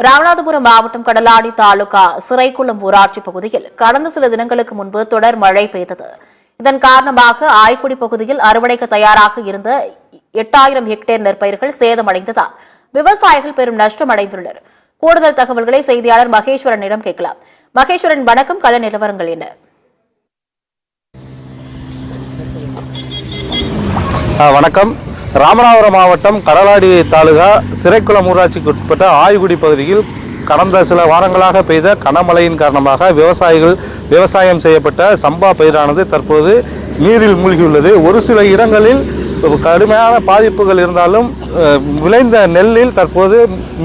ராமநாதபுரம் மாவட்டம் கடலாடி தாலுகா சிறைக்குளம் ஊராட்சி பகுதியில் கடந்த சில தினங்களுக்கு முன்பு தொடர் மழை பெய்தது. இதன் காரணமாக ஆய்க்குடி பகுதியில் அறுவடைக்கு தயாராக இருந்த 8000 ஹெக்டேர் நெற்பயிர்கள் சேதமடைந்ததால் விவசாயிகள் பெரும் நஷ்டம் அடைந்துள்ளனர். கூடுதல் தகவல்களை செய்தியாளர் மகேஸ்வரனிடம் கேட்கலாம். மகேஸ்வரன், வணக்கம். கள நிலவரங்கள் என்ன? வணக்கம். ராமநாதபுரம் மாவட்டம் கடலாடி தாலுகா சிறைக்குளம் ஊராட்சிக்கு உட்பட்ட ஆய்குடி பகுதியில் கடந்த சில வாரங்களாக பெய்த கனமழையின் காரணமாக விவசாயம் செய்யப்பட்ட சம்பா பயிரானது தற்போது நீரில் மூழ்கியுள்ளது. ஒரு சில இடங்களில் கடுமையான பாதிப்புகள் இருந்தாலும் விளைந்த நெல்லில் தற்போது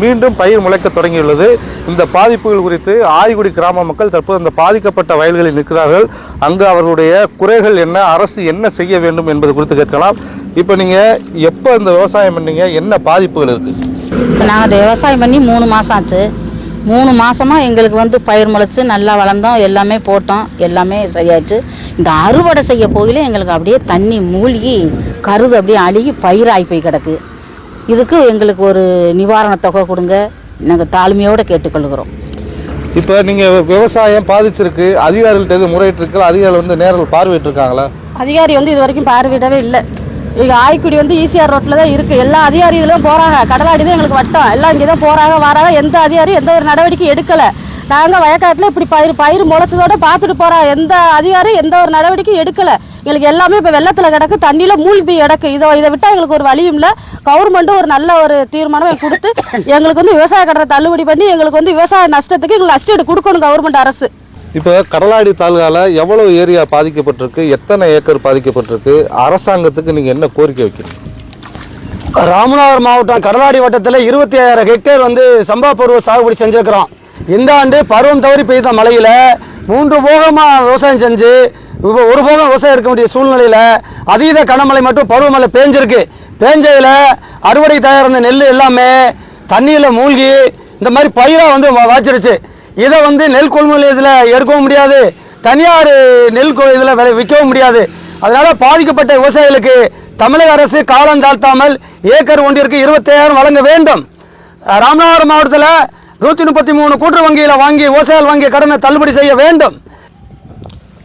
மீண்டும் பயிர் முளைக்க தொடங்கியுள்ளது. இந்த பாதிப்புகள் குறித்து ஆய்குடி கிராம மக்கள் தற்போது அந்த பாதிக்கப்பட்ட வயல்களில் நிற்கிறார்கள். அங்கு அவர்களுடைய குறைகள் என்ன, அரசு என்ன செய்ய வேண்டும் என்பது குறித்து கேட்கலாம். இப்போ நீங்கள் எப்போ இந்த விவசாயம் பண்ணீங்க, என்ன பாதிப்புகள் இருக்குது? நாங்கள் விவசாயம் பண்ணி 3 மாதம் ஆச்சு. 3 மாதமாக எங்களுக்கு பயிர் முளைச்சி நல்லா வளர்ந்தோம், எல்லாமே போட்டோம், எல்லாமே சரியாச்சு. இந்த அறுவடை செய்ய போயில எங்களுக்கு அப்படியே தண்ணி மூழ்கி கருது அப்படியே அழுகி பயிராகி போய் கிடக்கு. இதுக்கு எங்களுக்கு ஒரு நிவாரண தொகை கொடுங்க, நாங்கள் தாழ்மையோடு கேட்டுக்கொள்கிறோம். இப்போ நீங்கள் விவசாயம் பாதிச்சிருக்கு, அதிகாரிகள்ட்ட எது முறையிட்டு அதிகாரிகள் நேரில் பார்வையிட்டிருக்காங்களா? அதிகாரி இது வரைக்கும் பார்வையிடவே இல்லை. இங்கே ஆய்க்குடி ஈசிஆர் ரோட்டில் தான் இருக்குது. எல்லா அதிகாரிகளும் போகிறாங்க. கடலாடி தான் எங்களுக்கு வட்டம். எல்லாம் இங்கே தான் போகிறாங்க வராங்க. எந்த அதிகாரியும் எந்த ஒரு நடவடிக்கை எடுக்கலை. நாங்கள் வயக்காட்டில் இப்படி பயிர் முளைச்சதோட பார்த்துட்டு போகிறோம். எந்த அதிகாரியும் எந்த ஒரு நடவடிக்கையும் எடுக்கலை. எங்களுக்கு எல்லாமே இப்போ வெள்ளத்தில் கிடக்கு, தண்ணியில் மூழ்கி கிடக்கு. இதை விட்டால் எங்களுக்கு ஒரு வழியும் இல்லை. கவர்மெண்ட்டும் ஒரு நல்ல ஒரு தீர்மானம் கொடுத்து எங்களுக்கு விவசாய கடனை தள்ளுபடி பண்ணி எங்களுக்கு விவசாய நஷ்டத்துக்கு எங்களுக்கு நஷ்டஈடு கொடுக்கணும் கவர்மெண்ட் அரசு. இப்போ கடலாடி தாலுகாவில் எவ்வளவு ஏரியா பாதிக்கப்பட்டிருக்கு, எத்தனை ஏக்கர் பாதிக்கப்பட்டிருக்கு, அரசாங்கத்துக்கு நீங்கள் என்ன கோரிக்கை வைக்கிறீங்க? ராமநாதபுரம் மாவட்டம் கடலாடி வட்டத்தில் 25000 ஹெக்டேர் சம்பா பருவ சாகுபடி செஞ்சுருக்கிறோம். இந்த ஆண்டு பருவம் தவறி பெய்த மழையில் 3 போகமாக விவசாயம் செஞ்சு இப்போ ஒரு போகம் விவசாயம் இருக்க வேண்டிய சூழ்நிலையில் அதீத கனமழை மற்றும் பருவமழை பேஞ்சிருக்கு. பேஞ்சதில் அறுவடை தயாரான நெல் எல்லாமே தண்ணியில் மூழ்கி இந்த மாதிரி பயிராக வாய்ச்சிருச்சு. இதை நெல் கொள்முதல் இதில் எடுக்கவும் முடியாது, தனியார் நெல் இதில் விற்கவும் முடியாது. அதனால் பாதிக்கப்பட்ட விவசாயிகளுக்கு தமிழக அரசு காலம் தாழ்த்தாமல் ஏக்கர் ஒன்றிற்கு 25000 வழங்க வேண்டும். ராமநாதபுரம் மாவட்டத்தில் 133 கூட்டுறவு வங்கியில் வாங்கி விவசாயிகள் வாங்கிய கடனை தள்ளுபடி செய்ய வேண்டும்.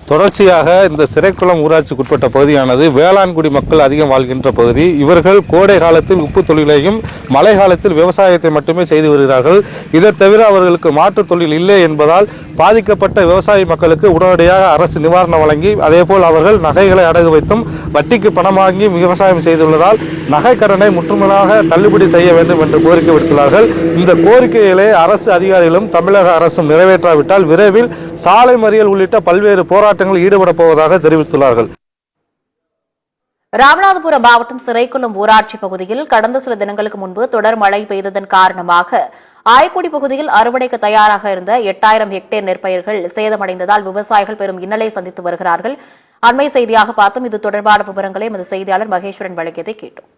தொடர்ச்சியாக இந்த சிறைக்குளம் ஊராட்சிக்கு உட்பட்ட பகுதியானது வேளாண்குடி மக்கள் அதிகம் வாழ்கின்ற பகுதி. இவர்கள் கோடை காலத்தில் உப்பு தொழிலையும் மழை காலத்தில் விவசாயத்தை மட்டுமே செய்து வருகிறார்கள். இதை தவிர அவர்களுக்கு மாற்றுத் தொழில் இல்லை என்பதால் பாதிக்கப்பட்ட விவசாய மக்களுக்கு உடனடியாக அரசு நிவாரணம் வழங்கி அதேபோல் அவர்கள் நகைகளை அடகு வைத்தும் வட்டிக்கு பணம் வாங்கி விவசாயம் செய்துள்ளதால் நகை கடனை முற்றுமுழுதாக தள்ளுபடி செய்ய வேண்டும் என்று கோரிக்கை விடுத்துள்ளார்கள். இந்த கோரிக்கைகளை அரசு அதிகாரிகளும் தமிழக அரசும் நிறைவேற்றாவிட்டால் விரைவில் சாலை மறியல் உள்ளிட்ட பல்வேறு போராட்டங்களில் ஈடுபட போவதாக தெரிவித்துள்ளார்கள். ராமநாதபுரம் மாவட்டம் சிறைக்குளம் ஊராட்சி பகுதியில் கடந்த சில தினங்களுக்கு முன்பு தொடர் மழை பெய்ததன் காரணமாக ஆய்க்குடி பகுதியில் அறுவடைக்கு தயாராக இருந்த 8000 ஹெக்டேர் நெற்பயிர்கள் சேதமடைந்ததால் விவசாயிகள் பெரும் இன்னலை சந்தித்து வருகிறார்கள். அண்மை செய்தியாக பார்த்தோம். இது தொடர்பான விவரங்களை எமது செய்தியாளர் மகேஸ்வரன் வழங்கியதை கேட்டோம்.